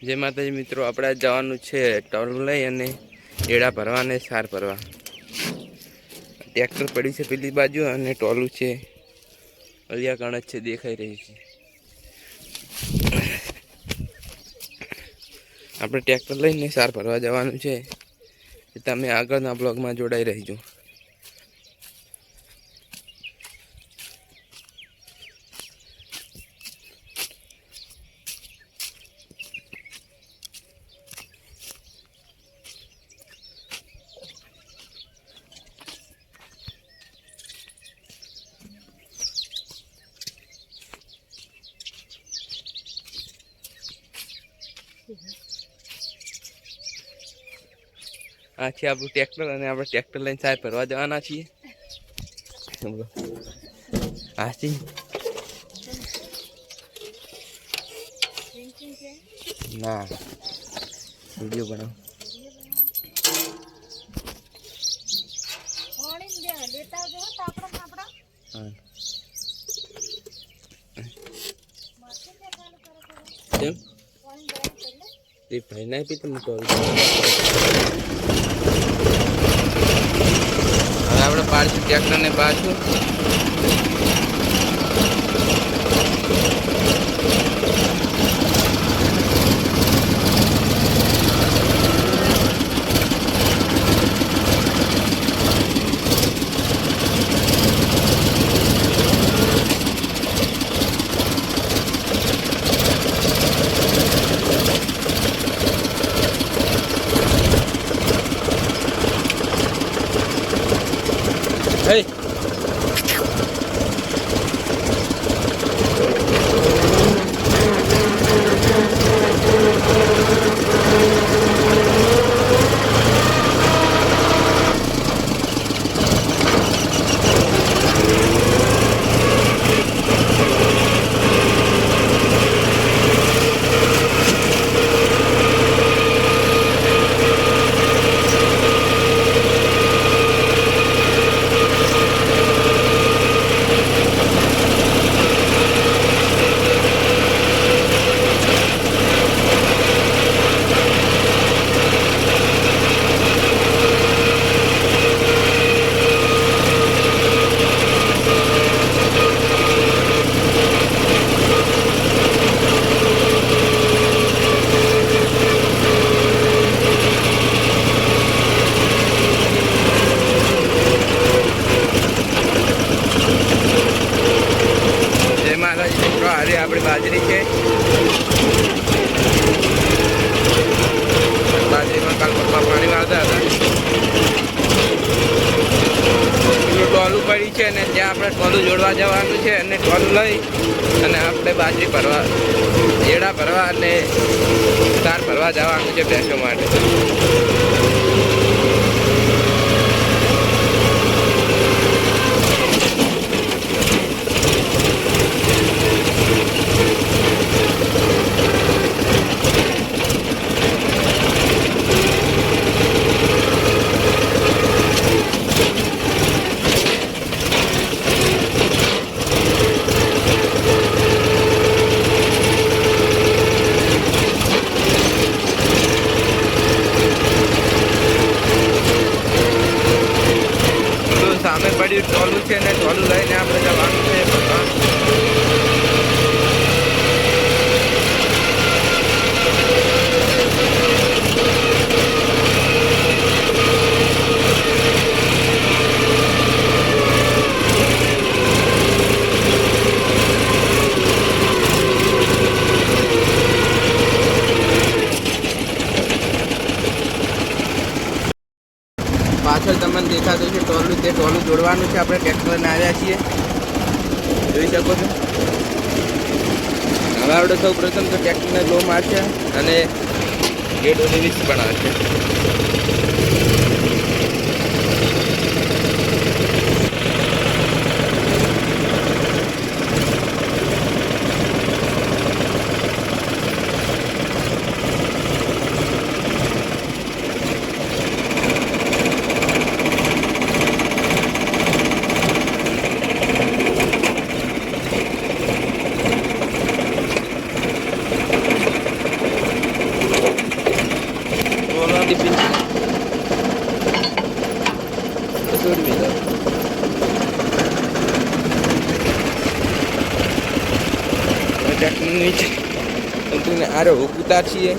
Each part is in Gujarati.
जय माताजी मित्रों, આપણે જવાનું છે ટોલ લઈ અને એડા ભરવા અને સાર ભરવા। ટ્રેક્ટર પડી છે પેલી બાજુ અને ટોલું છે અલિયા કણજ છે દેખાઈ રહી છે। આપણે ટ્રેક્ટર લઈને સાર ભરવા જવાનું છે, તમે આગળના બ્લોગમાં જોડાઈ રહીજો। આ છે આપણું ટ્રેક્ટર અને આપણે ટ્રેક્ટર લઈને સાહેબ ભરવા જવાના છીએ। આથી ના વિડીયો બનાવ કેમ એ ભાઈ ના પી તમે ટોલ હવે આપણે પાડશું ટ્રેક્ટર ને પાછું Hey! આપણી બાજરી છે, બાજરીમાં કાલ પપ્પા પાણી વાળતા હતા। ટોલું પડી છે ને ત્યાં આપણે ટોલું જોડવા જવાનું છે અને ટોલું લઈ અને આપણે બાજરી ભરવા એડા ભરવા અને સાર ભરવા જવાનું છે ભેંસો માટે। સામે પડ્યું ટોલું છે ને ટોલું લઈને આપણે જવાનું છે પાછળ તમને દેખાતું છે ટોલું, તે ટોલું જોડવાનું છે। આપણે ટ્રેક્ટરને આવ્યા છીએ, જોઈ શકો છો। હવે આપણે સૌ પ્રથમ તો ટ્રેક્ટરને લો મારશે અને ગેટ ઓલિવિસ બનાવશે। ઊંટુને આરે ઉતારશીએ.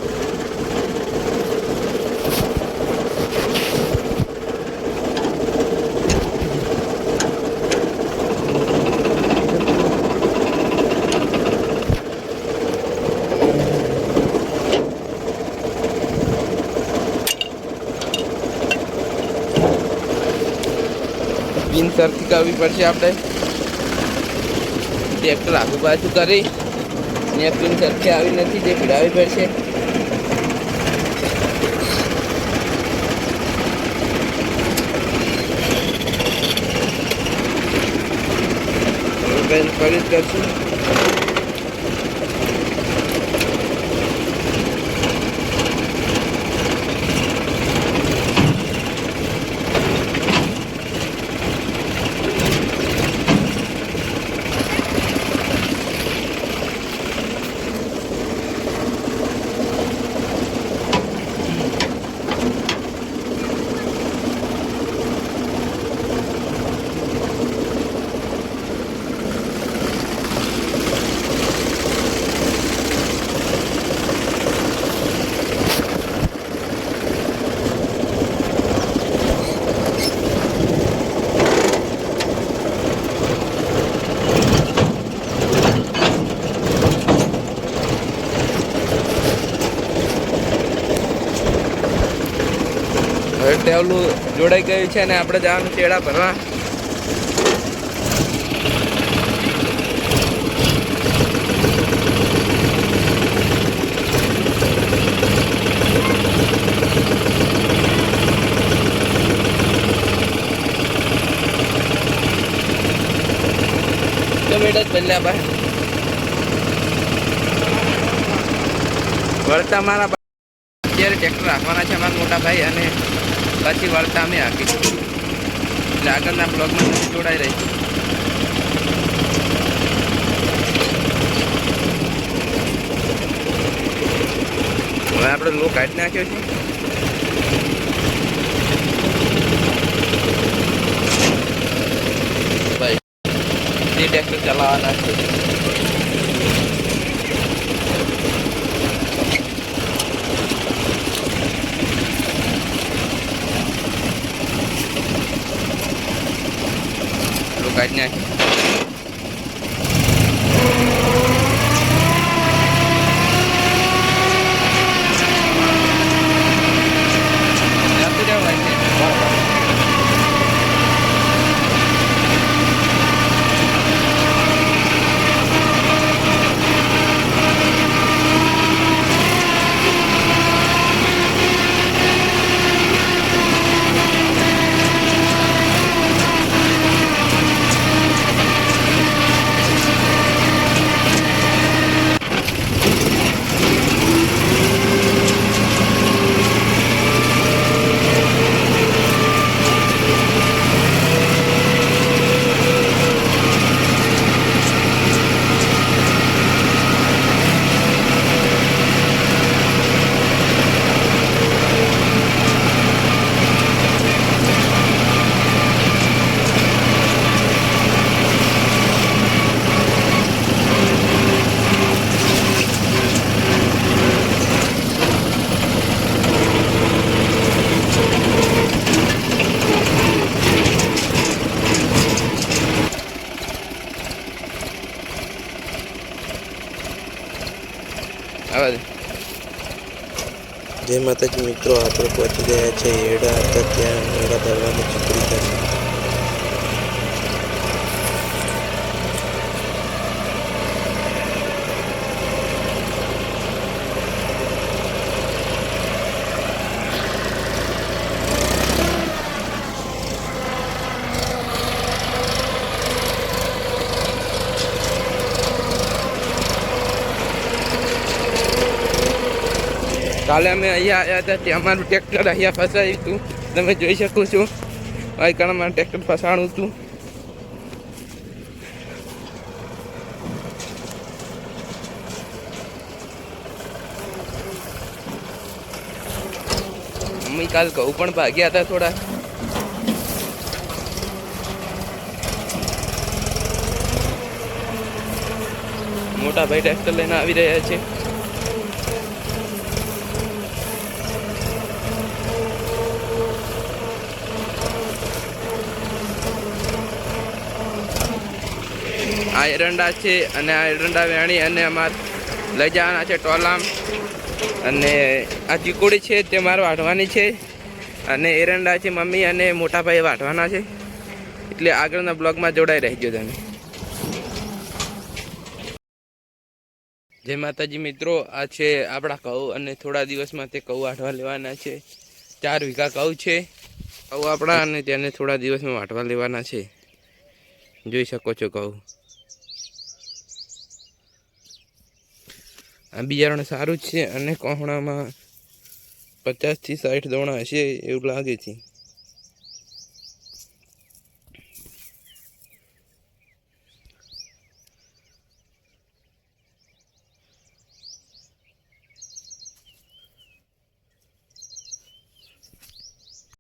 પિન સરખી કરવી પડશે આપણે. ટ્રેક્ટર આગુ પાછું કરી ને પિન સરખી આવી નથી તે ભીડાવી પડશે. કરી જ કરશું. ટેવલું જોડાઈ ગયું છે અને આપણે જવાનું ચેડા ભરવા. તો બેટા જ બદલ્યા ભાઈ વળતા મારા અત્યારે ટ્રેક્ટર રાખવાના છે અમારા મોટા ભાઈ અને પછી વળતા અમે આપીશું. એટલે આગળના બ્લોગમાં જોડાઈ રહીશું. હવે આપણે લો કાઢી નાખ્યો છે. ભાઈ એ ટ્રેક્ટર ચલાવવાના છે. કાઢી નાખી. જય માતાજી મિત્રો, આપણે પહોંચી ગયા છે એડા હતા ત્યાં એડા ભરવાની ચૂકડી કરી. કાલે અમે અહીંયા આવ્યા હતા ત્યાં અમારું ટ્રેક્ટર અહીંયા ફસાયું હતું. તમે જોઈ શકો છો અહીં કારણ મારું ટ્રેક્ટર ફસાણું હતું. મમ્મી કાલ ઘઉં પણ ભાગ્યા હતા થોડા. મોટા ભાઈ ટ્રેક્ટર લઈને આવી રહ્યા છે. આ એરંડા છે અને આ એરંડા વેણી અને અમારે લઈ જવાના છે ટોલામ. અને આ ચીકુડી છે તે મારે વાઢવાની છે અને એરંડા છે મમ્મી અને મોટા ભાઈ વાઢવાના છે. એટલે આગળના બ્લોગમાં જોડાઈ રહેજો તમે. જય માતાજી મિત્રો, આ છે આપણા ઘઉં અને થોડા દિવસમાં તે ઘઉં વાઢવા લેવાના છે. 4 વીઘા ઘઉં છે ઘઉં આપણા, અને તેને થોડા દિવસમાં વાઢવા લેવાના છે. જોઈ શકો છો ઘઉં. આ બિયારણ સારું જ છે અને કોહણામાં 50 થી 60 દોણા હશે એવું લાગે છે.